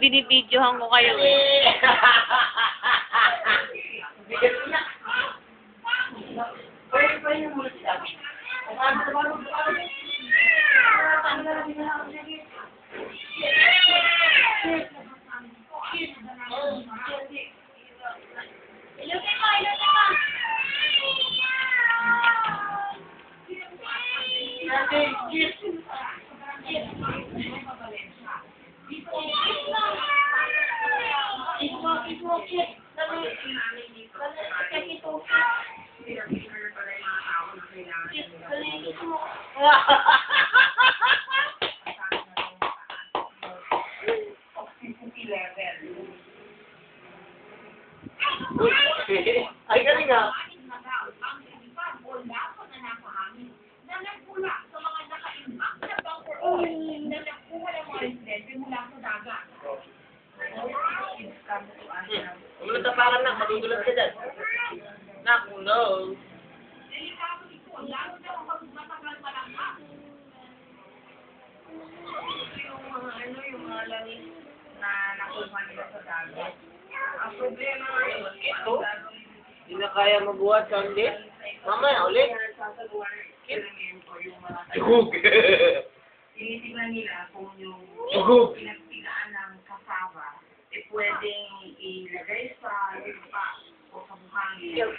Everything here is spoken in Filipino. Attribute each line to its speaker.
Speaker 1: binibidyohan ko kayo eh.
Speaker 2: Bigat na. Pwede yung muna sila. Ay, galing nga. Kung natapakan na, magugulat ka dyan. Naku, no.
Speaker 3: Yung mga langis na nakuha nila sa dagat. Ang problema ngayon,
Speaker 2: Ito? Hindi na kaya mabuhat sa hindi? Mamaya, ulit. Tuhog.
Speaker 3: tinitignan nila kung yung
Speaker 2: Tuhog.
Speaker 3: pinagpilaan ng kasaba, pwedeng ilagay sa lupa o sa buhangin.